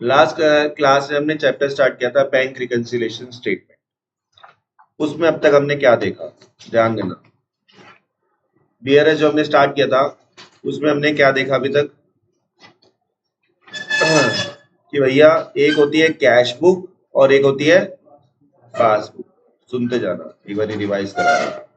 Last class में हमने chapter start किया था बैंक रिकंसिलिएशन स्टेटमेंट। उसमें अब तक हमने क्या देखा, ध्यान देना। बीआरएस जो हमने स्टार्ट किया था उसमें हमने क्या देखा अभी तक कि भैया एक होती है कैश बुक और एक होती है पासबुक। सुनते जाना, एक बार रिवाइज करा रहा।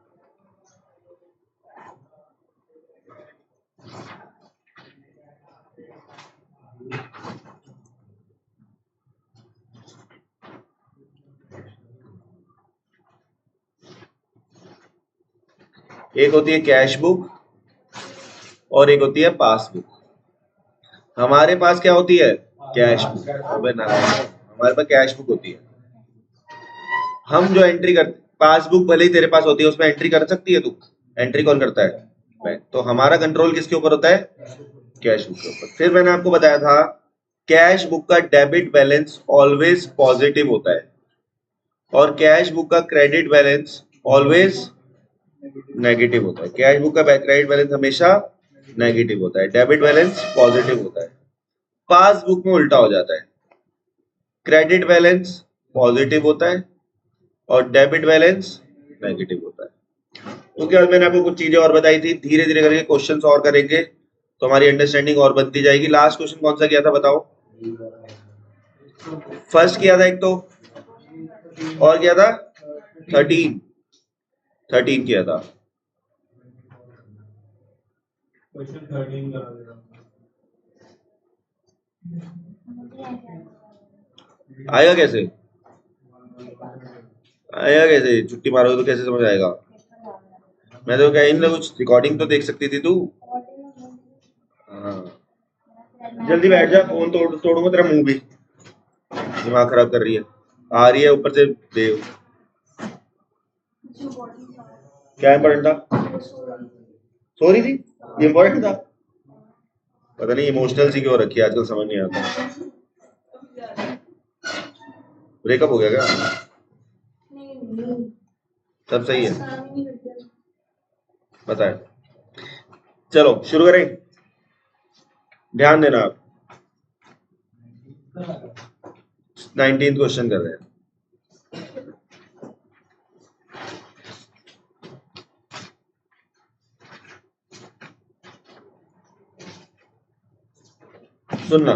एक होती है कैश बुक और एक होती है पासबुक। हमारे पास क्या होती है, कैश बुक। अबे ना, हमारे पास कैश बुक होती है। हम जो एंट्री करते, पासबुक भले ही तेरे पास होती है, उसमें एंट्री कर सकती है तू। एंट्री कौन करता है, बैंक। तो हमारा कंट्रोल किसके ऊपर होता है, कैश बुक के ऊपर। फिर मैंने आपको बताया था कैश बुक का डेबिट बैलेंस ऑलवेज पॉजिटिव होता है और कैश बुक का क्रेडिट बैलेंस ऑलवेज नेगेटिव होता है। कैश बुक का क्रेडिट बैलेंस हमेशा नेगेटिव होता है, डेबिट बैलेंस पॉजिटिव होता है। पासबुक में उल्टा हो जाता है, क्रेडिट बैलेंस पॉजिटिव होता है और डेबिट बैलेंस नेगेटिव होता है। उसके बाद मैंने आपको कुछ चीजें और बताई थी, धीरे धीरे करके क्वेश्चंस और करेंगे तो हमारी अंडरस्टैंडिंग और बनती जाएगी। लास्ट क्वेश्चन कौन सा किया था बताओ, फर्स्ट किया था एक तो, और किया था 13 किया था। आएगा कैसे, आएगा कैसे, छुट्टी मारोगे तो कैसे समझ आएगा। मैं तो कहीं ना कुछ रिकॉर्डिंग तो देख सकती थी तू। हाँ जल्दी बैठ जा, फोन तोड़ूंगा तेरा मुंह भी, दिमाग खराब कर रही है। आ रही है ऊपर से देव। क्या इम्पोर्टेंट था, सो रही थी, ये इम्पोर्टेंट था। पता नहीं इमोशनल सी क्यों रखी है आजकल, समझ नहीं आता। ब्रेकअप हो गया क्या, सब सही है, बताए। चलो शुरू करें, ध्यान देना आप। 19th क्वेश्चन कर रहे हैं। सुनना,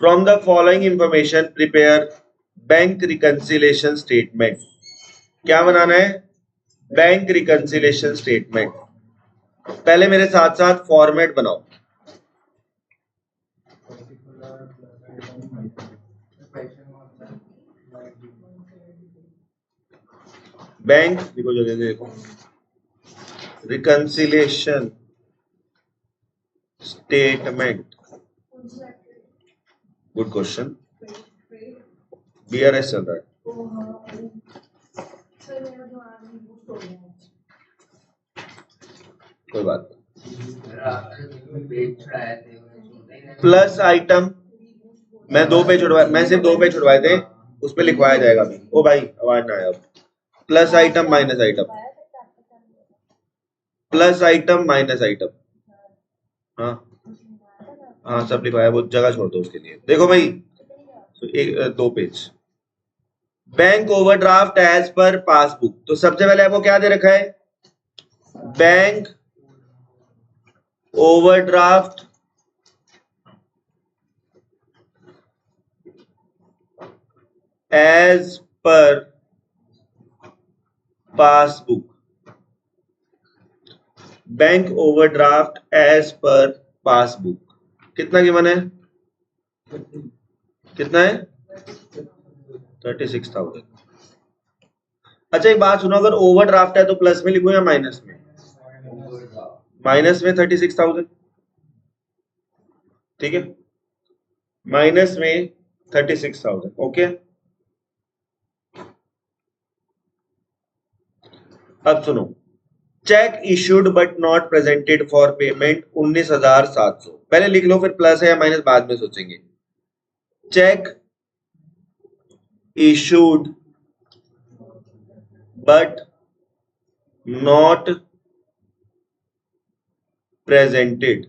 from the following information prepare bank reconciliation statement. क्या बनाना है, बैंक रिकंसिलिएशन स्टेटमेंट। पहले मेरे साथ साथ फॉर्मेट बनाओ। बैंक देखो, जगह देखो, reconciliation statement. Good question, BRS चल रहा है। कोई बात नहीं। प्लस आइटम मैं सिर्फ 2 पेज छुड़वाए थे, उस पर लिखवाया जाएगा अभी। ओ भाई आवाज ना आया। Plus item minus item, plus item minus item. हाँ हाँ सब लिखवाया, वो जगह छोड़ दो उसके लिए। देखो भाई, तो 2 page. Bank overdraft as per passbook. तो सबसे पहले आपको क्या दे रखा है, bank overdraft as per passbook. Bank overdraft as per passbook कितना गिवन है, कितना है 36,000। अच्छा एक बात सुनो, अगर ओवरड्राफ्ट है तो प्लस में लिखूं या माइनस में, माइनस में 36,000, ठीक है, माइनस में 36,000। ओके अब सुनो, check issued but not presented for payment 19,700। पहले लिख लो, फिर प्लस है या माइनस बाद में सोचेंगे। Cheque issued but not presented.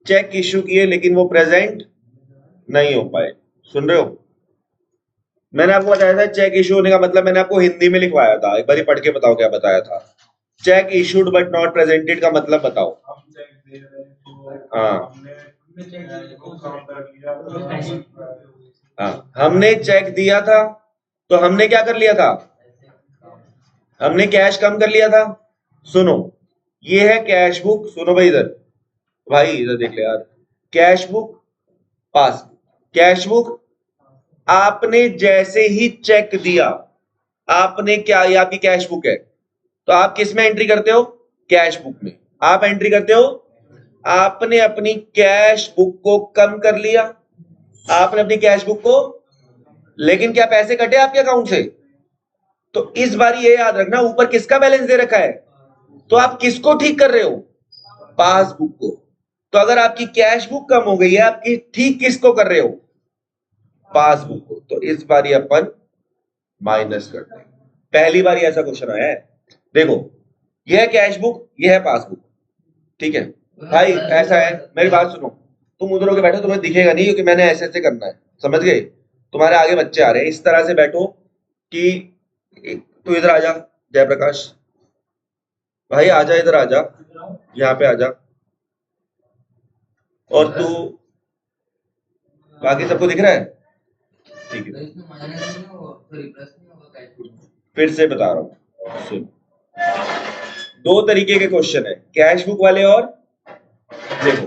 Cheque issue किए लेकिन वो प्रेजेंट नहीं हो पाए। सुन रहे हो? मैंने आपको बताया था चेक इशू होने का मतलब, मैंने आपको हिंदी में लिखवाया था, एक बार पढ़ के बताओ क्या बताया था। Check issued but not presented का मतलब बताओ। हाँ हाँ, हमने चेक दिया था तो हमने क्या कर लिया था, हमने कैश कम कर लिया था। सुनो, ये है कैश बुक, सुनो भाई इधर, भाई इधर देख ले यार, cash book, passbook. Cash book आपने जैसे ही चेक दिया, आपने क्या, ये आपकी कैश बुक है, तो आप किस में एंट्री करते हो? कैश बुक में आप एंट्री करते हो। आपने अपनी कैश बुक को कम कर लिया, आपने अपनी कैश बुक को, लेकिन क्या पैसे कटे आपके अकाउंट से? तो इस बार ये याद रखना, ऊपर किसका बैलेंस दे रखा है, तो आप किसको ठीक कर रहे हो? पासबुक को। तो अगर आपकी कैश बुक कम हो गई है, आपकी ठीक किसको कर रहे हो? पासबुक को। तो इस बार ये अपन माइनस करते हैं। पहली बार ऐसा क्वेश्चन आया है। देखो, यह है कैश बुक, यह है पासबुक, ठीक है भाई। ऐसा है, मेरी बात सुनो, तुम उधर होके बैठो, तुम्हें दिखेगा नहीं क्योंकि मैंने ऐसे ऐसे करना है, समझ गए? तुम्हारे आगे बच्चे आ रहे हैं, इस तरह से बैठो कि तू इधर आ जा जयप्रकाश, भाई आजा इधर, आजा यहाँ पे आजा, और तू, बाकी सबको दिख रहा है? ठीक है, फिर से बता रहा हूँ, सुन। दो तरीके के क्वेश्चन है, कैश बुक वाले और, देखो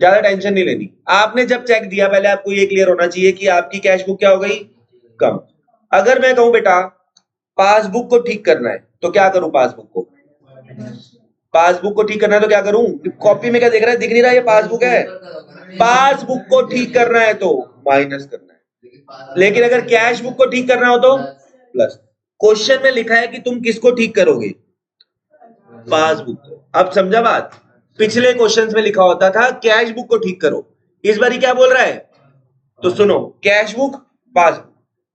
ज्यादा टेंशन नहीं लेनी। आपने जब चेक दिया, पहले आपको ये क्लियर होना चाहिए कि आपकी कैश बुक क्या हो गई? कम। अगर मैं कहूं बेटा पासबुक को ठीक करना है, तो क्या करूं? पासबुक को ठीक करना है तो क्या करूं? कॉपी में क्या देख रहा है, दिख नहीं रहा ये पासबुक है? पासबुक को ठीक करना है तो माइनस करना है, लेकिन अगर कैश बुक को ठीक करना हो तो प्लस। क्वेश्चन में लिखा है कि तुम किसको ठीक करोगे? पासबुक को। अब समझा बात? पिछले क्वेश्चंस में लिखा होता था कैश बुक को ठीक करो, इस बार क्या बोल रहा है? तो सुनो, कैश बुक, पासबुक,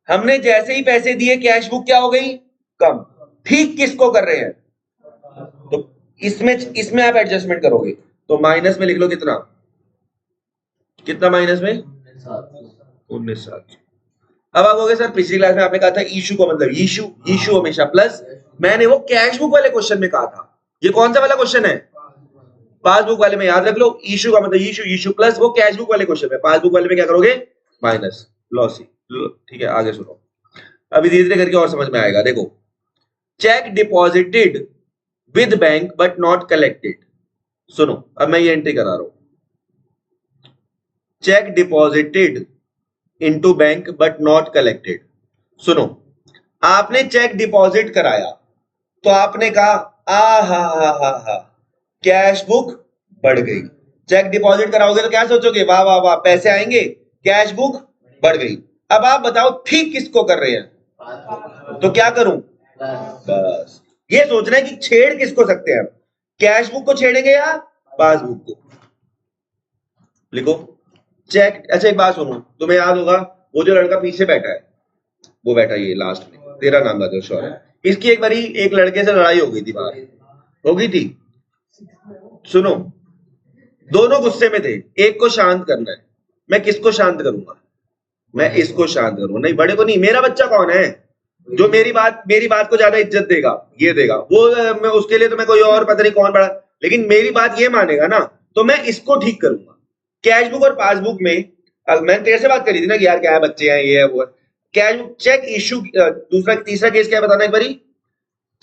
हमने जैसे ही पैसे दिए कैश बुक क्या हो गई? कम। ठीक किसको कर रहे हैं? तो इसमें आप एडजस्टमेंट करोगे, तो माइनस में लिख लो कितना, कितना माइनस में? 19,700। अब आप कहोगे सर पिछली क्लास में आपने कहा था इशू का मतलब इशू हमेशा प्लस, मैंने वो कैश बुक वाले क्वेश्चन में कहा था। ये कौन सा वाला क्वेश्चन है? पासबुक वाले में याद रख लो, इशू का मतलब इशू प्लस, वो कैश बुक वाले क्वेश्चन में, पासबुक वाले में क्या करोगे? Minus, lossy. ठीक है, आगे सुनो, अभी धीरे धीरे करके और समझ में आएगा। देखो, check deposited with bank but not collected. सुनो, अब मैं ये एंट्री करा रहा हूं, check deposited into bank but not collected. सुनो, आपने चेक डिपॉजिट कराया तो आपने कहा हा कैश बुक बढ़ गई। चेक डिपॉजिट कराओगे तो क्या सोचोगे? वाह वाह वाह, पैसे आएंगे, कैश बुक बढ़ गई। अब आप बताओ ठीक किसको कर रहे हैं? तो क्या करूं? बस ये सोचना है कि छेड़ किसको सकते हैं, कैश बुक को छेड़ेंगे या पासबुक को? लिखो चेक। अच्छा एक बात सुनो, तुम्हें याद होगा वो जो लड़का पीछे बैठा है, वो बैठा ये लास्ट में, तेरा नाम बता श्योर है, इसकी एक बारी एक लड़के से लड़ाई हो गई थी बाहर, हो गई थी। सुनो, दोनों गुस्से में थे, एक को शांत करना है। मैं किसको शांत करूंगा? मैं इसको शांत करूंगा। नहीं, बड़े को नहीं। मेरा बच्चा कौन है जो मेरी बात को ज्यादा इज्जत देगा? ये देगा वो, मैं उसके लिए तो मैं कोई और पता नहीं कौन बड़ा, लेकिन मेरी बात ये मानेगा ना, तो मैं इसको ठीक करूंगा। कैश बुक और पासबुक में मैंने तेरे से बात करी थी ना कि यार क्या है, बच्चे हैं, ये है वो है। कैश बुक चेक इशू, दूसरा तीसरा केस क्या है बताना एक बारी।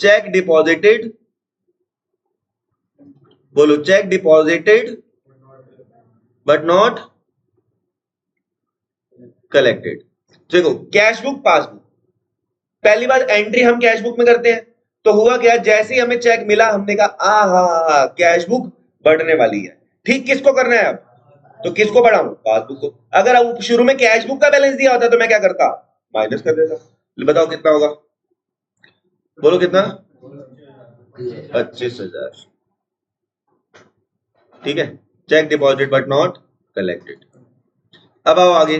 चेक डिपॉजिटेड, बोलो, check deposited but not collected. देखो, कैश बुक पासबुक, पहली बार एंट्री हम कैश बुक में करते हैं, तो हुआ क्या, जैसे ही हमें चेक मिला हमने कहा कैश बुक बढ़ने वाली है। ठीक किसको करना है अब? तो किसको बढ़ाऊं? पासबुक को। अगर अब शुरू में कैश बुक का बैलेंस दिया होता तो मैं क्या करता? माइनस कर देता। बताओ कितना होगा, बोलो कितना? 25,000। ठीक है, cheque deposit but not collected. अब आओ आगे,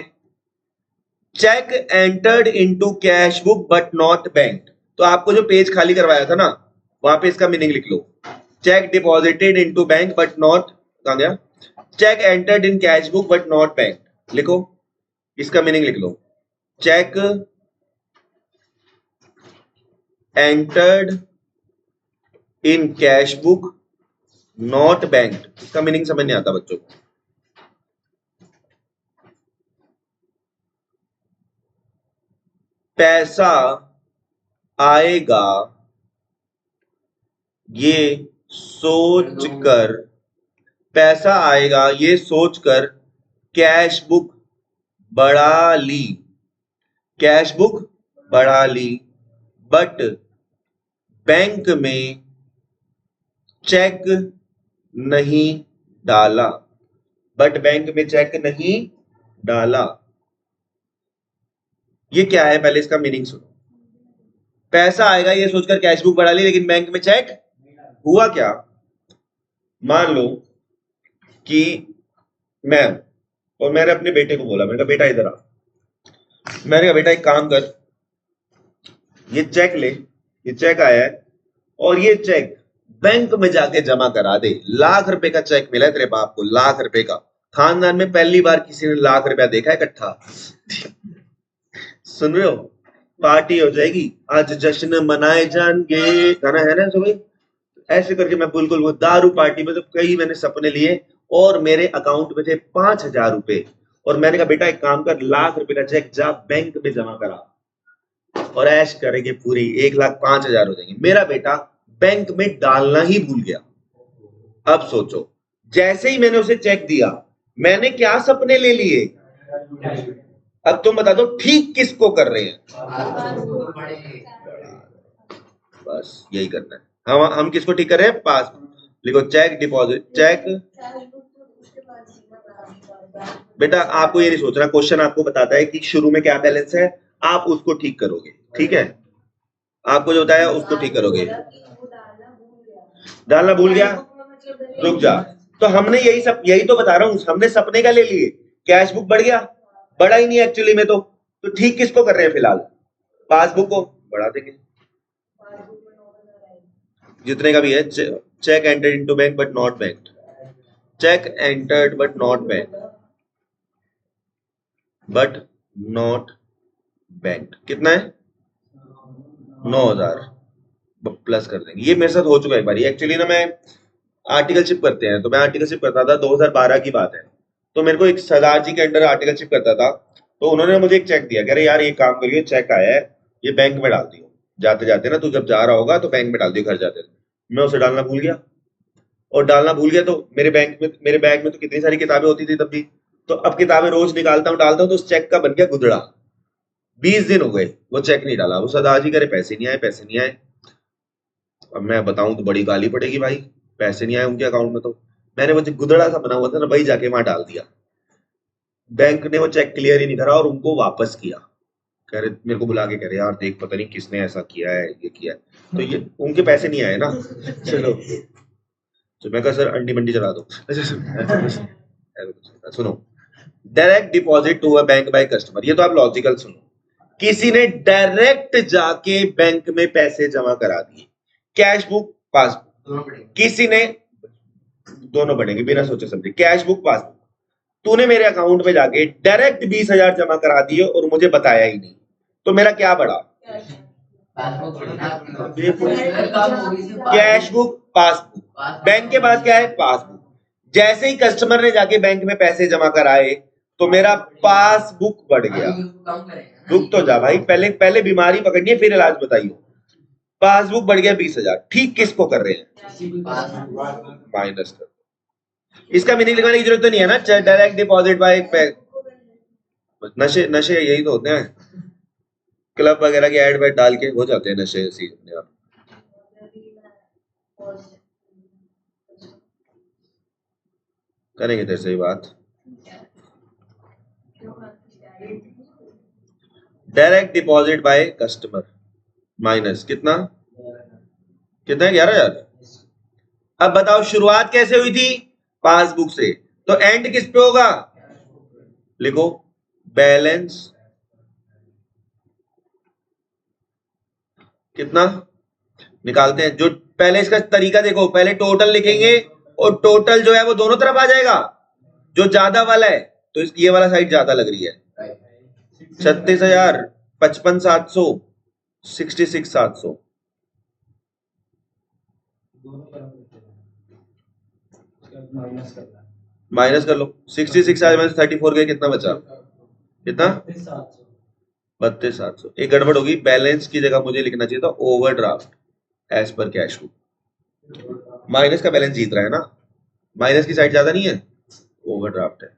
cheque entered into cash book but not bank. तो आपको जो पेज खाली करवाया था ना, वहां पे इसका मीनिंग लिख लो, cheque deposited into bank but not, कहां गया? Cheque entered in cash book but not bank, लिखो। इसका मीनिंग लिख लो, cheque entered in cash book not banked. इसका मीनिंग समझ नहीं आता बच्चों को। पैसा आएगा ये सोचकर, पैसा आएगा ये सोचकर कैश बुक बढ़ा ली, कैश बुक बढ़ा ली, बट बैंक में चेक नहीं डाला, बट बैंक में चेक नहीं डाला। ये क्या है, पहले इसका मीनिंग सुनो। पैसा आएगा ये सोचकर कैश बुक बढ़ा ली, लेकिन बैंक में चेक हुआ क्या? मान लो कि मैं और मैंने अपने बेटे को बोला, मैंने कहा बेटा इधर आ, मैंने कहा बेटा एक काम कर, ये चेक ले, ये चेक आया है और ये चेक बैंक में जाके जमा करा दे। ₹1,00,000 का चेक मिला है तेरे बाप को, ₹1,00,000 का। खानदान में पहली बार किसी ने ₹1,00,000 देखा है इकट्ठा। सुन रहे हो? पार्टी हो जाएगी, आज जश्न मनाए जाएंगे, गाना है ना सभी। ऐसे करके मैं बिल्कुल वो दारू पार्टी में तो कई मैंने सपने लिए और मेरे अकाउंट में थे ₹5,000 और मैंने कहा बेटा एक काम कर, ₹1,00,000 का चेक जा बैंक में जमा करा और ऐश करेंगे पूरी, 1,05,000 हो जाएंगे। मेरा बेटा बैंक में डालना ही भूल गया। अब सोचो, जैसे ही मैंने उसे चेक दिया, मैंने क्या सपने ले लिए? अब तुम बता दो ठीक किसको कर रहे हैं? बस यही करना है। हम किसको ठीक कर रहे हैं? पासबुक। लिखो चेक डिपॉजिट, चेक। बेटा आपको ये नहीं सोचना, क्वेश्चन आपको बताता है कि शुरू में क्या बैलेंस है, आप उसको ठीक करोगे, ठीक है? आपको जो बताया उसको ठीक करोगे। डालना भूल गया, रुक जा। तो हमने यही तो बता रहा हूं, हमने सपने का ले लिए, कैश बुक बढ़ गया, बढ़ा ही नहीं एक्चुअली में। तो ठीक किसको कर रहे हैं फिलहाल? पासबुक को बढ़ा देंगे जितने का भी है। Cheque entered into bank but not banked, cheque entered but not banked, but not banked. कितना है? 9,000 प्लस कर देंगे। ये मेरे साथ हो चुका है एक बार। एक्चुअली ना मैं आर्टिकलशिप करते हैं, तो मैं आर्टिकलशिप करता था, 2012 की बात है। तो मेरे को एक सरदार जी के अंडर आर्टिकलशिप करता था, तो उन्होंने मुझे एक चेक दिया, कह रहे यार ये काम करिए, चेक आया है, ये बैंक में डाल दियो, जाते जाते ना तू जब जा रहा होगा तो बैंक में डाल दियो घर जाते। मैं उसे डालना भूल गया, और डालना भूल गया तो मेरे बैग में तो कितनी सारी किताबें होती थी तब भी, तो अब किताबें रोज निकालता हूँ, डालता हूँ, तो उस चेक का बन गया गुदड़ा। 20 दिन हो गए वो चेक नहीं डाला। वो सरदार जी कह रहे पैसे नहीं आए, पैसे नहीं आए। अब मैं बताऊं तो बड़ी गाली पड़ेगी भाई, पैसे नहीं आए उनके अकाउंट में। तो मैंने वो जो गुदड़ा सा बना हुआ था ना, वही जाके वहां डाल दिया। बैंक ने वो चेक क्लियर ही नहीं करा और उनको वापस किया। कह रहे, मेरे को बुला के कह रहे यार देख पता नहीं किसने ऐसा किया है, ये किया है। तो ये उनके पैसे नहीं आए ना। चलो तो मैं कहा सर अंडी मंडी चला दो। सुनो, direct deposit to a bank by customer, ये तो आप लॉजिकल सुनो। किसी ने डायरेक्ट जाके बैंक में पैसे जमा करा दिए, कैश बुक पासबुक। किसी ने, दोनों बढ़ेंगे बिना सोचे समझे, कैश बुक पासबुक। तूने मेरे अकाउंट में जाके डायरेक्ट 20,000 जमा करा दिए और मुझे बताया ही नहीं, तो मेरा क्या बढ़ा? Cash book passbook. बैंक के पास क्या है? पासबुक। जैसे ही कस्टमर ने जाके बैंक में पैसे जमा कराए तो मेरा पासबुक बढ़ गया। रुक तो जा भाई, पहले बीमारी पकड़नी है फिर इलाज बताइए। पासबुक बढ़ गया 20,000, ठीक किसको कर रहे हैं? माइनस कर। इसका मीनिंग लिखवाने की जरूरत तो नहीं है ना, डायरेक्ट डिपॉजिट बाय। नशे यही तो होते हैं, क्लब वगैरह के एड वेड डाल के हो जाते हैं नशे ऐसी अपने आप। करेंगे तेरे से बात। Direct deposit by customer minus कितना? 11,000। अब बताओ शुरुआत कैसे हुई थी? पासबुक से। तो एंड किस पे होगा? लिखो बैलेंस कितना निकालते हैं। जो पहले इसका तरीका देखो, पहले टोटल लिखेंगे और टोटल जो है वो दोनों तरफ आ जाएगा। जो ज्यादा वाला है तो ये वाला साइड ज्यादा लग रही है, 36,000, 55,700, 66,700 माइनस कर लो। 66 आज माइनस 34 गए, कितना बचा? कितना? 32,700। एक गड़बड़ होगी, बैलेंस की जगह मुझे लिखना चाहिए था overdraft as per cash book. Minus का बैलेंस जीत रहा है ना, माइनस की साइड ज्यादा नहीं है, ओवरड्राफ्ट है।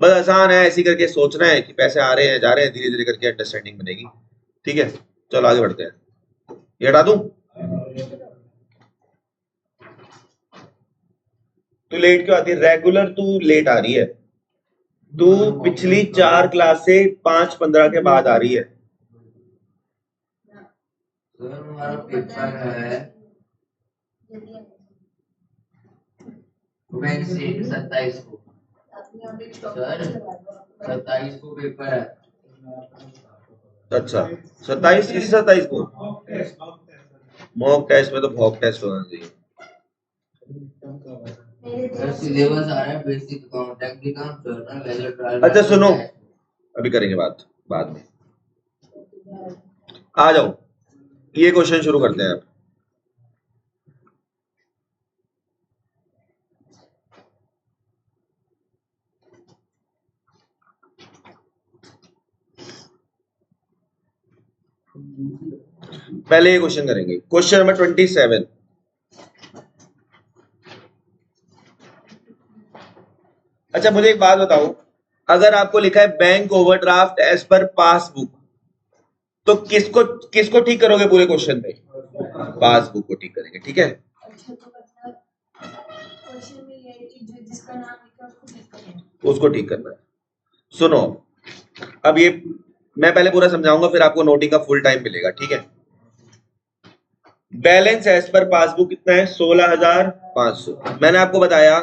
बस आसान है, ऐसी करके सोचना है कि पैसे आ रहे हैं जा रहे हैं, धीरे धीरे करके अंडरस्टैंडिंग बनेगी। ठीक है, चलो आगे बढ़ते हैं। ये हटा दूं? तू लेट क्यों आती है? रेगुलर तू लेट आ रही है, तू पिछली 4 क्लास से 5:15 के बाद आ रही है। सर हमारा पेपर है 27 को। सर 27 को पेपर है। अच्छा 27, किसी 27 को मॉक टेस्ट में तो भॉक टेस्ट होना चाहिए। सर सिलेबस आ रहा है, basic account, technical journal, ledger trial. अच्छा सुनो, अभी करेंगे बात बाद में। आ जाओ, ये क्वेश्चन शुरू करते हैं अब। पहले ये क्वेश्चन करेंगे, क्वेश्चन नंबर 27। अच्छा मुझे एक बात बताओ, अगर आपको लिखा है bank overdraft as per passbook, तो किसको किसको ठीक करोगे पूरे क्वेश्चन में? पासबुक को ठीक करेंगे, ठीक है। उसको ठीक करना है। सुनो, अब ये मैं पहले पूरा समझाऊंगा, फिर आपको नोटिंग का फुल टाइम मिलेगा, ठीक है। बैलेंस एज पर पासबुक कितना है? 16,500। मैंने आपको बताया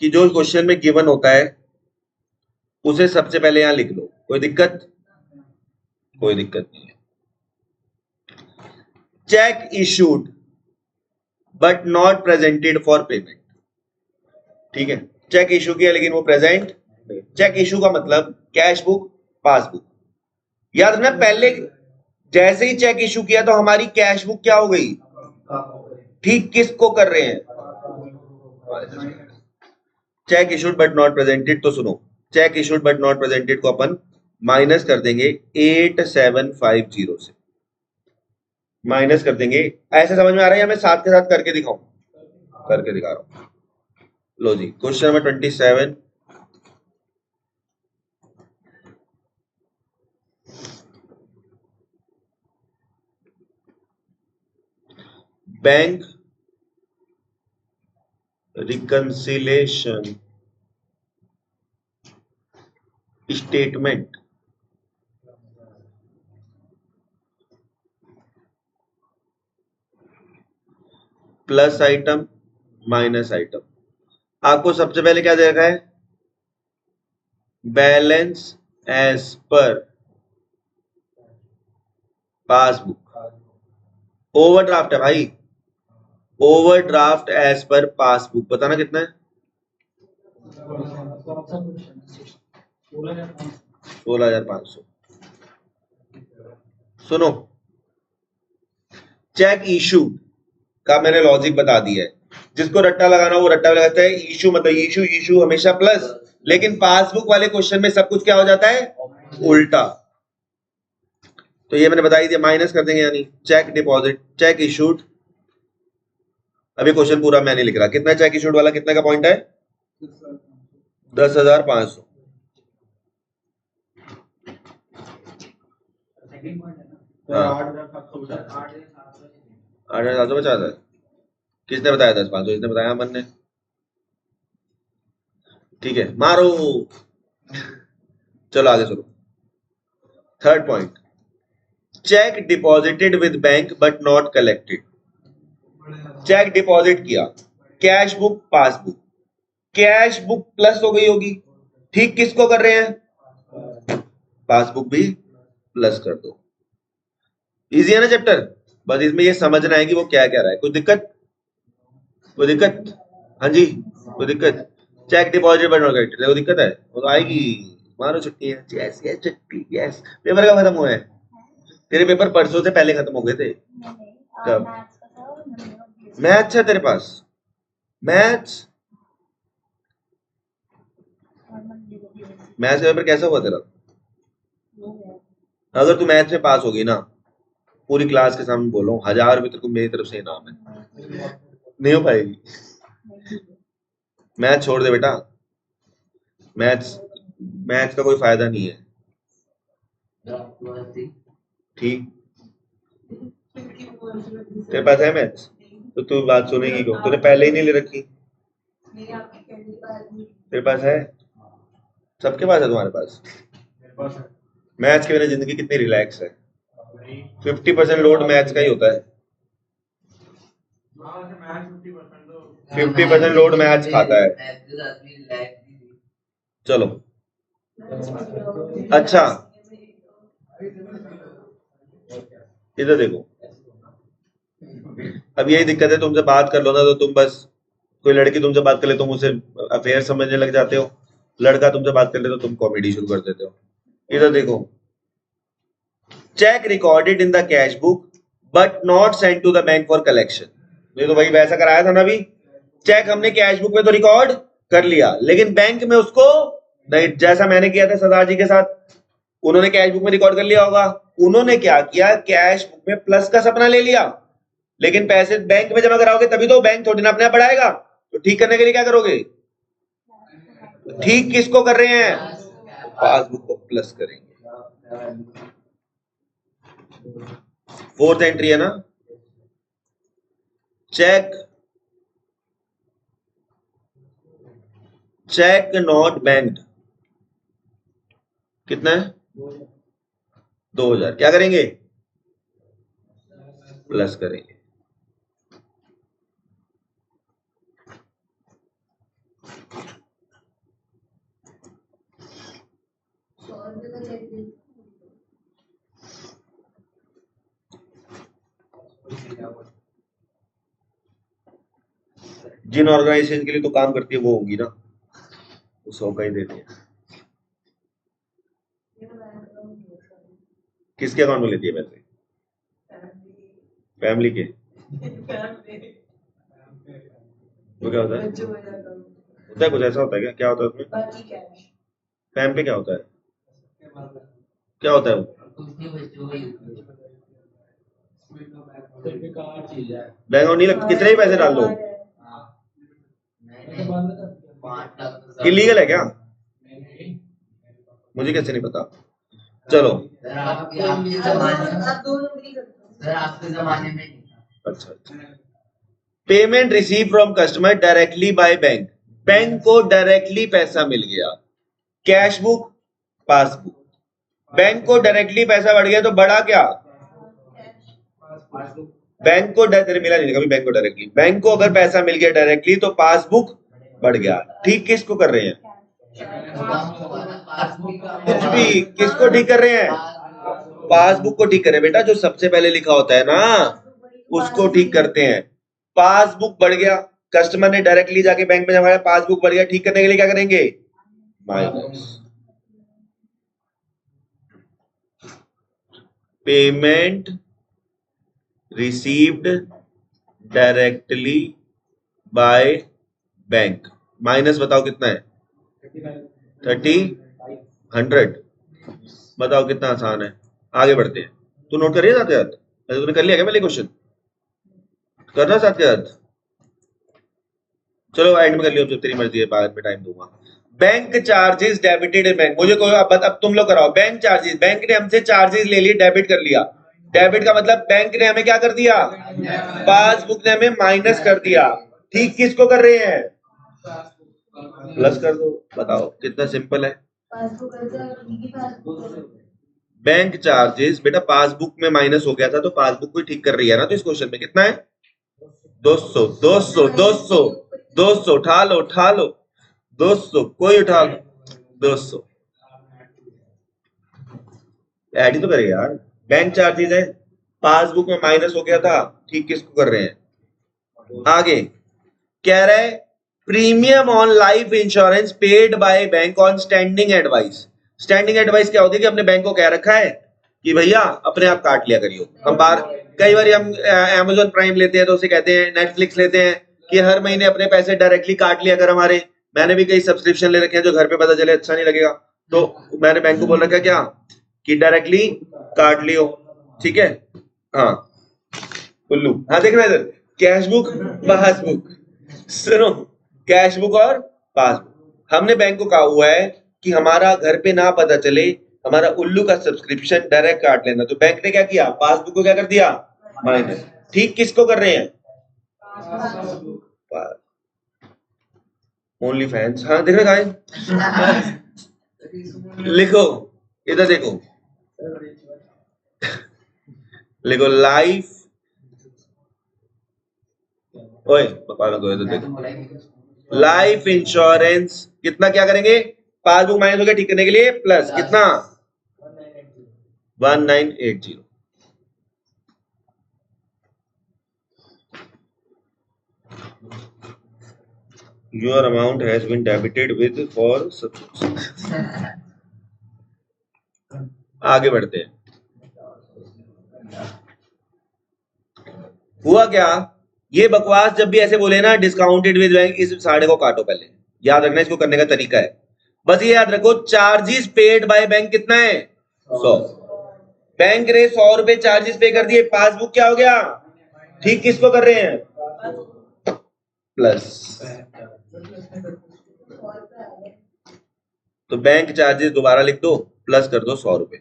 कि जो क्वेश्चन में गिवन होता है उसे सबसे पहले यहां लिख लो। कोई दिक्कत? कोई दिक्कत नहीं है। Check issued but not presented for payment, ठीक है। चेक इशू किया लेकिन वो प्रेजेंट। चेक इशू का मतलब कैश बुक, पासबुक। याद रखना, पहले जैसे ही चेक इशू किया तो हमारी कैश बुक क्या हो गई? ठीक किसको कर रहे हैं? Check issued but not presented, तो सुनो, check issued but not presented को अपन माइनस कर देंगे 8750 से, माइनस कर देंगे। ऐसे समझ में आ रहा है या मैं साथ के साथ करके दिखाऊं? करके दिखा रहा हूं। लो जी, question number 27। Bank reconciliation statement plus item minus item. आपको सबसे पहले क्या दे रखा है? Balance as per passbook. Overdraft है भाई, ओवरड्राफ्ट एज पर पासबुक। बताना कितना है? 16,500। सुनो, चेक इशू का मैंने लॉजिक बता दिया है। जिसको रट्टा लगाना वो रट्टा लगाता है। इशू मतलब इशू, इशू हमेशा प्लस, लेकिन पासबुक वाले क्वेश्चन में सब कुछ क्या हो जाता है? उल्टा। तो ये मैंने बताई दिया, माइनस कर देंगे, यानी चेक डिपॉजिट, चेक इशूड। अभी क्वेश्चन पूरा मैं नहीं लिख रहा। कितना चेक इशूड वाला, कितना का पॉइंट है? 10,500। हाँ 8,750 बचा था। किसने बताया 10,500? इसने बताया, अमन ने। ठीक है, मारो। चलो आगे सुनो। Third point, cheque deposited with bank but not collected. Cheque deposit किया, cash book, passbook. Cash book plus हो गई होगी, ठीक किसको कर रहे हैं? पासबुक भी प्लस कर दो। इजी है ना चैप्टर? बस इसमें ये समझना है कि वो क्या कह रहा है। कोई दिक्कत? कोई दिक्कत? हाँ जी, कोई दिक्कत? Cheque deposit but not collected, कोई दिक्कत है? वो तो आएगी, मारो छुट्टी है। यस यस छुट्टी यस। पेपर कब खत्म हुआ है? तेरे पेपर परसों से पहले खत्म हो गए थे। कब? मैथ्स है तेरे पास? मैथ्स मैथ्स का पेपर कैसा हुआ तेरा? अगर तू मैथ्स में पास होगी ना, पूरी क्लास के सामने बोलो 1000 रुपये तेरे को मेरी तरफ से इनाम है। नहीं हो पाएगी। मैथ छोड़ दे बेटा, मैथ्स मैथ्स का कोई फायदा नहीं है। ठीक, तेरे पास है मैथ्स तो तू बात सुनेगी क्यों? तूने पहले ही नहीं ले रखी। तेरे पास है? सबके पास है? तुम्हारे पास? मैथ्स के बिना जिंदगी कितनी रिलैक्स है। 50% लोड मैथ्स का ही होता है। 50% लोड मैथ्स खाता है। चलो अच्छा, इधर देखो, अब यही दिक्कत है, तुमसे बात कर लो ना तो तुम बस, कोई लड़की तुमसे बात कर ले तुम उसे अफेयर समझने लग जाते हो, लड़का तुमसे बात कर ले तो तुम कॉमेडी शुरू कर देते हो। इधर देखो, cheque recorded in the cash book but not sent to the bank for collection. ये तो भाई वैसा कराया था ना अभी, चेक हमने कैश बुक में तो रिकॉर्ड कर लिया लेकिन बैंक में उसको नहीं, जैसा मैंने किया था सरदार जी के साथ, उन्होंने कैश बुक में रिकॉर्ड कर लिया होगा। उन्होंने क्या किया, कैश बुक में प्लस का सपना ले लिया, लेकिन पैसे बैंक में जमा कराओगे तभी तो बैंक थोड़ी ना अपने आप बढ़ाएगा। तो ठीक करने के लिए क्या करोगे? ठीक किसको कर रहे हैं? पासबुक को प्लस करेंगे। फोर्थ एंट्री है ना, चेक नॉट बैंक्ड, कितना है? 2000। क्या करेंगे? प्लस करेंगे। जिन ऑर्गेनाइजेशन के लिए तो काम करती है वो होगी ना, तो 100 का ही देती है। किसके अकाउंट में लेती है पैसे? फैमिली के। वो क्या होता है? होता है कुछ ऐसा होता है क्या? क्या होता है उसमें? फैम पे क्या होता है? क्या होता है वो? बैंक अकाउंट नहीं लगता, कितने ही पैसे डाल दो। इलीगल है क्या? मुझे कैसे नहीं पता। चलो अच्छा, payment receive from customer directly by bank, bank को डायरेक्टली पैसा मिल गया, कैश बुक पासबुक, बैंक को डायरेक्टली पैसा बढ़ गया तो बढ़ा क्या? बैंक को तेरे मिला नहीं कभी बैंक को डायरेक्टली, बैंक को अगर पैसा मिल गया डायरेक्टली तो पासबुक बढ़ गया। ठीक किसको कर रहे हैं? कुछ भी, किसको ठीक कर रहे हैं? पासबुक को ठीक कर रहे हैं बेटा, जो सबसे पहले लिखा होता है ना उसको ठीक करते हैं। पासबुक बढ़ गया, कस्टमर ने डायरेक्टली जाके बैंक में जमा किया, पासबुक बढ़ गया, ठीक करने के लिए क्या करेंगे? Minus. Payment received directly by bank, minus बताओ कितना है? 30 100। बताओ कितना आसान है। आगे बढ़ते हैं। तू नोट करिए साथ साथ, तूने कर लिया क्या पहले क्वेश्चन? करना साथ साथ, चलो एंड में कर लियो, जब तेरी मर्जी है, बाद में टाइम दूंगा। बैंक चार्जेस डेबिटेड बैंक, मुझे कोई अब तुम लोग कराओ। बैंक चार्जेस, बैंक ने हमसे चार्जेस ले लिए, डेबिट कर लिया। डेबिट का मतलब बैंक ने हमें क्या कर दिया? पासबुक ने हमें माइनस कर दिया। ठीक किसको कर रहे हैं? प्लस कर दो। बताओ कितना सिंपल है। बैंक चार्जेस बेटा पासबुक में माइनस हो गया था तो पासबुक को ठीक कर रही है ना, तो इस क्वेश्चन में कितना है? 200 200 200 200 उठा लो 200, कोई उठा लो 200। ऐड ही तो करेगा यार। बैंक चार्जेस है, पासबुक में माइनस हो गया था, ठीक किसको कर रहे हैं? आगे कह रहे premium on life insurance paid by bank on standing advice. Standing advice क्या होती है कि अपने बैंक को कह रखा है कि भैया अपने आप काट लिया करियो। हम बार कई बार हम Amazon प्राइम लेते हैं तो उसे कहते हैं, नेटफ्लिक्स लेते हैं कि हर महीने अपने पैसे डायरेक्टली काट लिया कर हमारे। मैंने भी कई सब्सक्रिप्शन ले रखे हैं जो घर पे पता चले अच्छा नहीं लगेगा, तो मैंने बैंक को बोल रखा है क्या कि डायरेक्टली काट लियो, ठीक है। हाँ उल्लू, हाँ देख रहे इधर कैश बुक पासबुक, सुनो कैश बुक और पासबुक। हमने बैंक को कहा हुआ है कि हमारा घर पे ना पता चले, हमारा उल्लू का सब्सक्रिप्शन डायरेक्ट काट लेना। तो बैंक ने क्या किया, पासबुक को क्या कर दिया, माइनस। ठीक किसको कर रहे हैं, ओनली फैंस। हाँ देख रहे हैं, लिखो इधर देखो, लिखो लाइफ, ओए देखो लाइफ इंश्योरेंस कितना क्या करेंगे, पासबुक माइनस हो गया ठीक करने के लिए, प्लस कितना 1980। Your amount has been debited with for आगे बढ़ते हैं। हुआ क्या, ये बकवास जब भी ऐसे बोले ना डिस्काउंटेड विद बैंक, इस साढ़े को काटो पहले, याद रखना इसको करने का तरीका है। बस ये याद रखो चार्जेस पेड बाय बैंक कितना है 100। बैंक ने 100 रुपए चार्जेस पे कर दिए, पासबुक क्या हो गया, ठीक किसको कर रहे हैं, प्लस। तो बैंक चार्जेस दोबारा लिख दो, प्लस कर दो 100 रुपए।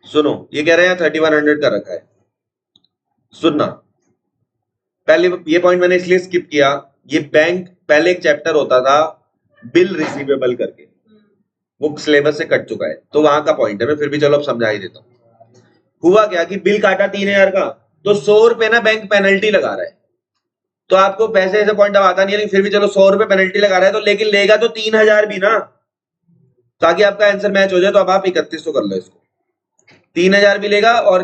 सुनो ये कह रहे हैं 3100 का रखा है। सुनना पहले ये पॉइंट मैंने इसलिए स्किप किया, ये बैंक पहले एक चैप्टर होता था बिल रिसीवेबल करके, वो सिलेबस से कट चुका है, तो वहां का पॉइंट है, मैं फिर भी चलो अब समझा ही देता हूं। हुआ क्या कि बिल काटा 3000 का, तो 100 रुपए ना बैंक पेनल्टी लगा रहा है। तो आपको पैसे ऐसे पॉइंट अब आता नहीं है, लेकिन फिर भी चलो 100 रुपए पेनल्टी लगा रहा है, तो लेकिन लेगा तो 3000 भी ना, ताकि आपका आंसर मैच हो जाए। तो अब आप 3100 कर लो इसको, 3000 भी लेगा और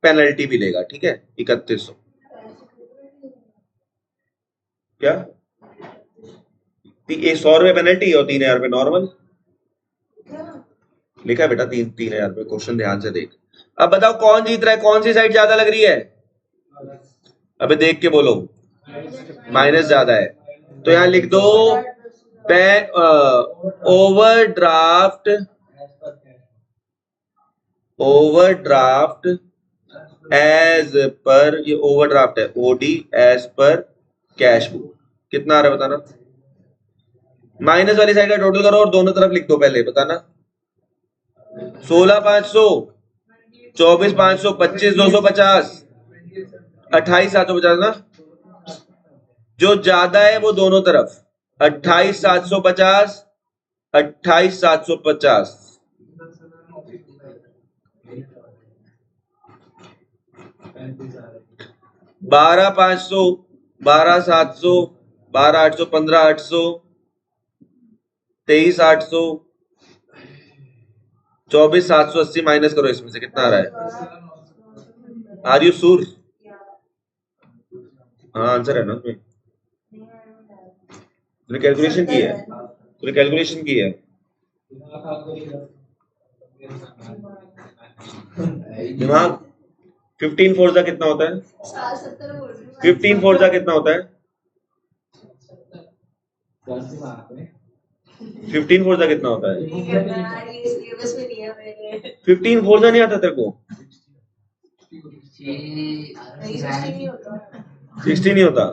पेनल्टी भी लेगा, ठीक है 3100। क्या 100 रुपए पेनल्टी और 3000 रुपए नॉर्मल लिखा है बेटा, 3000 रुपए। क्वेश्चन ध्यान से देख। अब बताओ कौन जीत रहा है, कौन सी साइड ज्यादा लग रही है, अबे देख के बोलो, माइनस ज्यादा है। तो यहां लिख दो ओवरड्राफ्ट एज पर, ये ओवरड्राफ्ट है OD as per cash book कितना आ रहा है बताना। माइनस वाली साइड का टोटल करो और दोनों तरफ लिख दो, पहले बताना। 16,500, 24,500, 25,250, 28,750 ना, जो ज्यादा है वो दोनों तरफ 28,750, 28,750, 12,500, 12,700, 12,800, 15,800, 23,800, 24,780 माइनस करो, इसमें से कितना आ रहा है, आर यू सूर? हाँ आंसर है ना उसमें, तूने कैलकुलेशन की है, तूने कैलकुलेशन की है। दिमाग 15 फोर्जा कितना होता है, 15 फोर्जा कितना होता है, 15 फोर्जा कितना होता है, 15 फोर्जा नहीं आता तेरे को, 60 नहीं होता।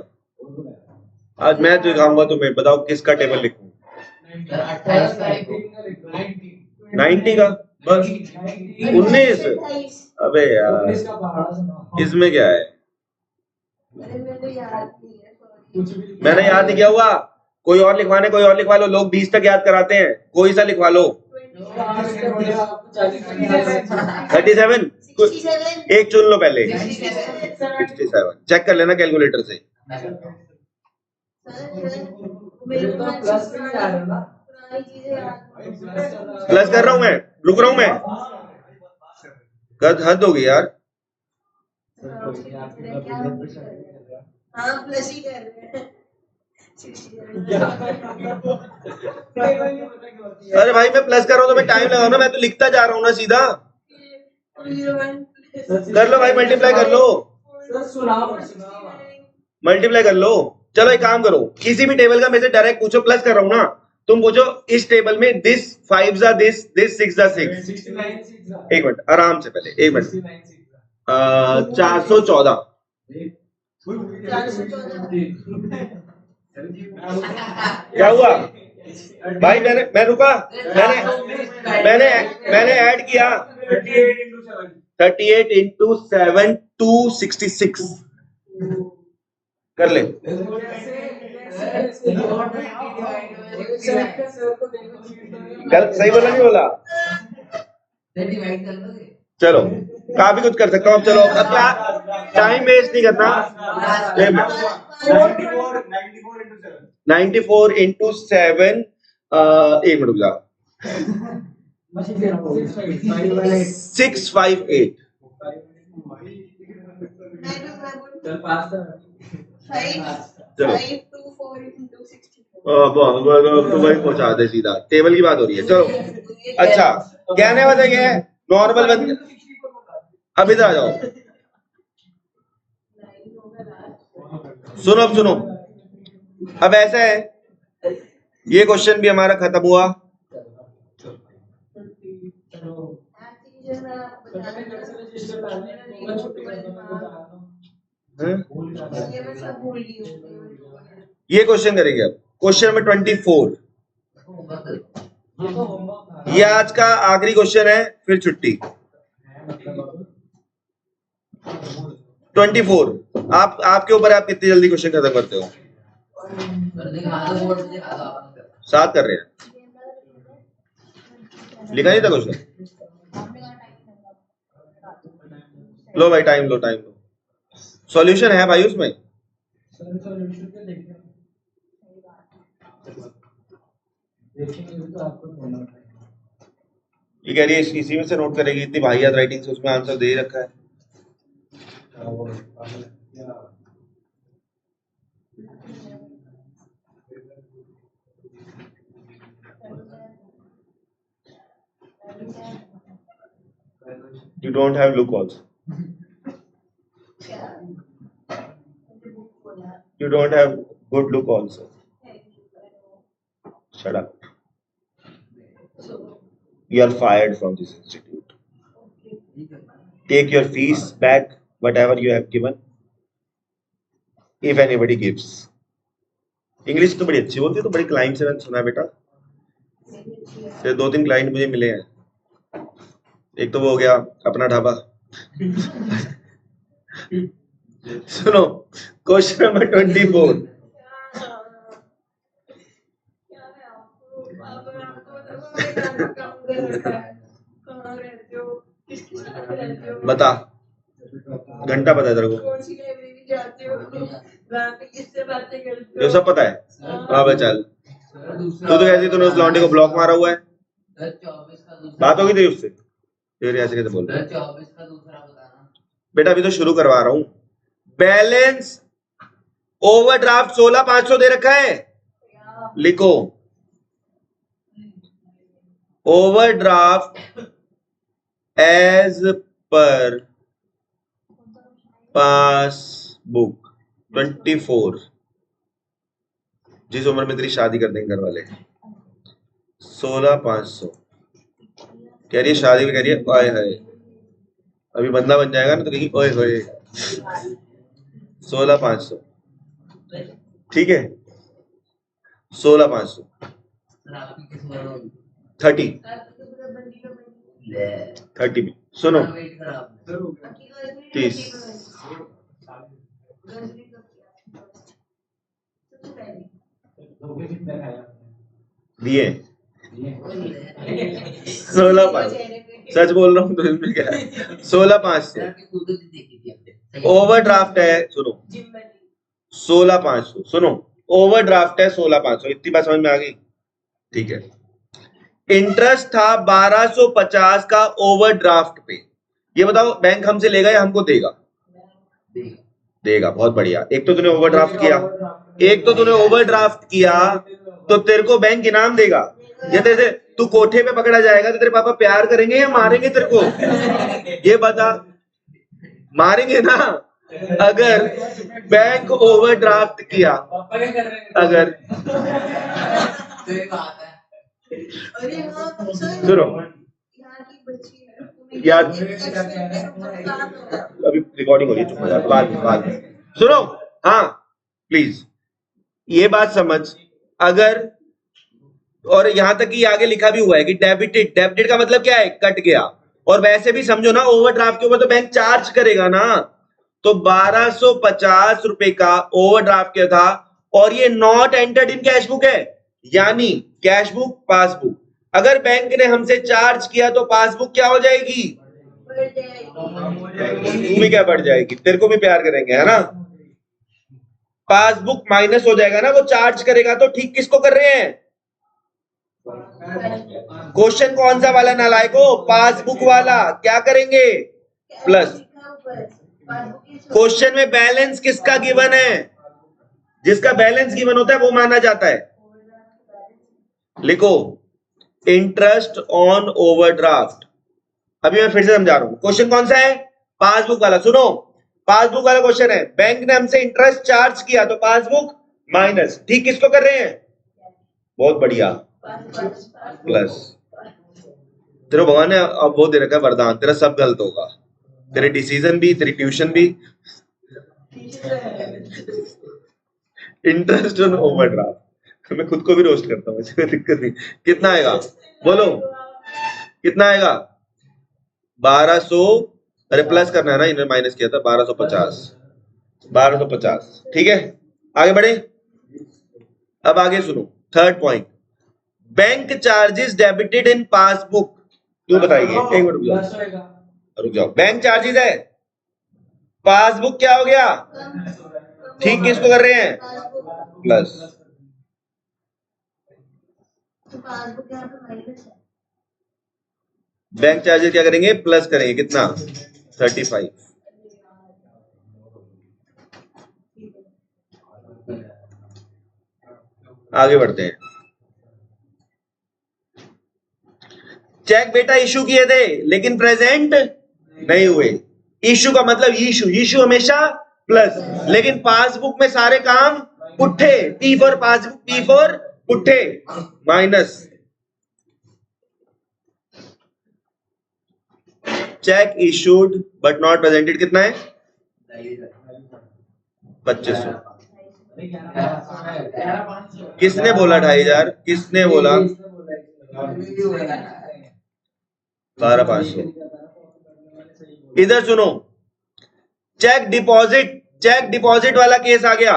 आज मैं दिखाऊंगा तुम्हें, बताओ किसका टेबल लिखूं, 90 का बस, 19। अबे यार इसमें क्या है, मैंने याद नहीं किया हुआ, कोई और लिखवाने, कोई और लिखवा लो, लोग 20 तक याद कराते हैं, कोई सा लिखवा लो। 37, एक चुन लो पहले, 67 चेक कर लेना कैलकुलेटर से। प्लस कर रहा हूं मैं, रुक रहा हूं मैं, हद होगी यार। हाँ प्लस ही कर रहे हैं। अरे भाई मैं प्लस कर रहा हूँ तो मैं टाइम लगाऊं ना, मैं तो लिखता जा रहा हूँ ना सीधा। कर लो भाई, मल्टीप्लाई कर लो, मल्टीप्लाई कर लो। चलो एक काम करो, किसी भी टेबल का मैं से डायरेक्ट पूछो, प्लस कर रहा हूँ ना, तुम पूछो इस टेबल में दिस 5 जा दिस 6 जा 6। एक मिनट आराम से, पहले एक मिनट। 414 क्या हुआ भाई? मैं रुका, मैंने ऐड किया 38 इंटू 7 266 कर ले। गलत सही बोला नहीं बोला? चलो काफी कुछ कर सकता हूँ। चलो अब क्या, टाइम वेस्ट नहीं करना। 94 इंटू 7 एक मिनट रुक जा, 658 तो वही पहुंचा दे सीधा, टेबल की बात हो रही है। चलो अच्छा, कहने वाले क्या है, नॉर्मल बन। अब इधर आ जाओ, सुनो अब सुनो। अब ऐसा है, ये क्वेश्चन भी हमारा खत्म हुआ। ये क्वेश्चन करेंगे अब, क्वेश्चन नंबर 24। ये आज का आखिरी क्वेश्चन है, फिर छुट्टी। 24 आपके ऊपर, आप कितनी जल्दी क्वेश्चन खत्म करते हो। 7 कर रहे हैं, लिखा नहीं था क्वेश्चन। लो भाई टाइम लो, टाइम लो। सॉल्यूशन है भाई उसमें। ये कह रही है इसी में से नोट करेगी, इतनी वाहियात राइटिंग से उसमें आंसर दे रखा है। You don't have look also. You don't have good look also. Shut up. You are fired from this institute. Take your fees back, whatever you have given, if anybody gives. English तो बड़ी अच्छी बोलती है, तो बड़ी client से मैंने सुना बेटा, से 2-3 क्लाइंट मुझे मिले हैं। एक तो वो हो गया अपना ढाबा। सुनो क्वेश्चन नंबर 24। बता, घंटा पता है तेरे को? ये सब पता है? हाँ भाई चल, तू तो कैसी, तूने उस लौंडे को ब्लॉक मारा हुआ है, बात होगी थी उससे, फिर ऐसे कैसे बोल रहे? बेटा अभी तो शुरू करवा रहा हूं। बैलेंस ओवरड्राफ्ट 16,500 दे रखा है, लिखो ओवरड्राफ्ट एज पर पासबुक 24, जिस उम्र में तेरी शादी कर देंगे घर वाले। 16,500 कह रही है, शादी में कह रही है ओए होए, अभी बंदा बन जाएगा ना तो कहेगी ओए होए। 16,500 ठीक है, 16,500 30 में सुनो 30 दिए 16,500, सच बोल रहा हूँ तो इसमें क्या है। 16,500 ओवरड्राफ्ट है, सुनो 16,500, सुनो ओवरड्राफ्ट है 16,500, इतनी बात समझ में आ गई? ठीक है, इंटरेस्ट था 1250 का ओवरड्राफ्ट पे। ये बताओ बैंक हमसे लेगा या हमको देगा? देगा, बहुत बढ़िया। एक तो तूने ओवरड्राफ्ट किया, एक तो तूने ओवरड्राफ्ट किया तो तेरे को बैंक इनाम देगा, या तेरे से तू कोठे पे पकड़ा जाएगा तो तेरे पापा प्यार करेंगे या मारेंगे तेरे को, ये बता। मारेंगे ना। अगर बैंक ओवरड्राफ्ट किया, अगर सुनो यार, अभी रिकॉर्डिंग हो रही है, चुप हो जा, बाद में सुनो। हाँ प्लीज ये बात समझ। अगर, और यहां तक कि आगे लिखा भी हुआ है कि डेबिटेड, डेबिटेड का मतलब क्या है, कट गया। और वैसे भी समझो ना, ओवरड्राफ्ट के ऊपर तो बैंक चार्ज करेगा ना। तो 1250 रुपए का ओवरड्राफ्ट किया था और ये not entered in cash book है, यानी कैश बुक पासबुक। अगर बैंक ने हमसे चार्ज किया तो पासबुक क्या हो जाएगी, तू भी क्या बढ़ जाएगी, तेरे को भी प्यार करेंगे, है ना। पासबुक माइनस हो जाएगा ना, वो चार्ज करेगा। तो ठीक किसको कर रहे हैं, क्वेश्चन कौन सा वाला नालायको, पासबुक वाला। क्या करेंगे, प्लस। क्वेश्चन में बैलेंस किसका गिवन है, जिसका बैलेंस गिवन होता है वो माना जाता है। लिखो इंटरेस्ट ऑन ओवरड्राफ्ट। अभी मैं फिर से समझा रहा हूं, क्वेश्चन कौन सा है, पासबुक वाला। सुनो, पासबुक वाला क्वेश्चन है, बैंक ने हमसे इंटरेस्ट चार्ज किया तो पासबुक माइनस। ठीक किसको कर रहे हैं, बहुत बढ़िया, प्लस। तेरे भगवान ने अब वो दे रखा है वरदान, तेरा सब गलत होगा, तेरे डिसीजन भी, तेरी ट्यूशन भी। इंटरेस्ट ऑन ओवरड्राफ्ट, मैं खुद को भी रोस्ट करता हूँ, कोई दिक्कत नहीं। कितना आएगा बोलो, कितना आएगा, 1200, अरे प्लस करना है ना, इन्होंने माइनस किया था, 1250, 1250। ठीक है, आगे बढ़े। अब आगे सुनो, third point, bank charges debited in passbook. तू बताइए, एक मिनट रुक जाओ। बैंक चार्जेस है, पासबुक क्या हो गया, ठीक किसको कर रहे हैं, प्लस। बैंक चार्जेस क्या करेंगे, प्लस करेंगे, कितना, 35। आगे बढ़ते हैं। चेक बेटा इशू किए थे लेकिन प्रेजेंट नहीं हुए। इशू का मतलब इशू, इशू हमेशा प्लस, लेकिन पासबुक में सारे काम पुट्ठे, P for passbook, P for पुट्ठे, minus. Cheque issued but not presented कितना है, 2500। किसने बोला 2500, किसने बोला, 12500। इधर सुनो, चेक डिपॉजिट, चेक डिपॉजिट वाला केस आ गया।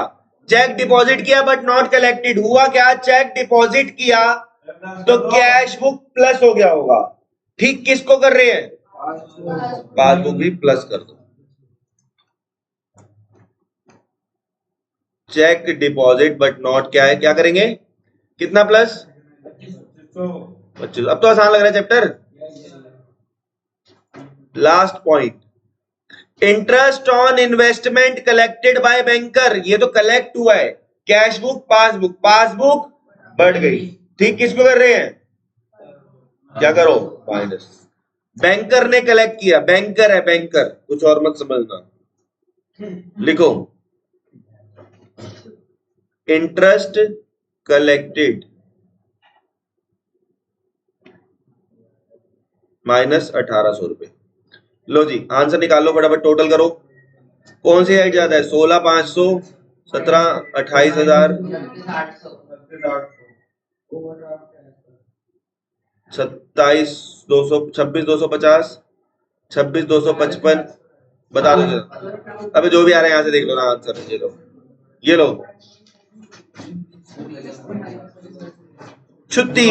चेक डिपॉजिट किया बट नॉट कलेक्टेड, हुआ क्या, चेक डिपॉजिट किया तो कैश बुक प्लस हो गया होगा। ठीक किसको कर रहे हैं, पासबुक भी प्लस कर दो। चेक डिपॉजिट बट नॉट क्या है, क्या करेंगे, कितना प्लस, 25। अब तो आसान लग रहा है chapter. Last point, interest on investment collected by banker. ये तो कलेक्ट हुआ है, कैश बुक पासबुक, पासबुक बढ़ गई। ठीक किसको कर रहे हैं, क्या करो, माइनस। बैंकर ने कलेक्ट किया, बैंकर है बैंकर, कुछ और मत समझना। लिखो इंटरेस्ट कलेक्टेड माइनस 1800 रुपए। लो जी आंसर निकालो फटाफट, टोटल करो। कौन सी हाइट ज्यादा है, 16,500, 17, 28,000, 27,200, 26,250, 26,255। बता दो जरा। अबे जो भी आ रहा है यहां से देख लो ना आंसर। ये लो, ये लो, छुट्टी।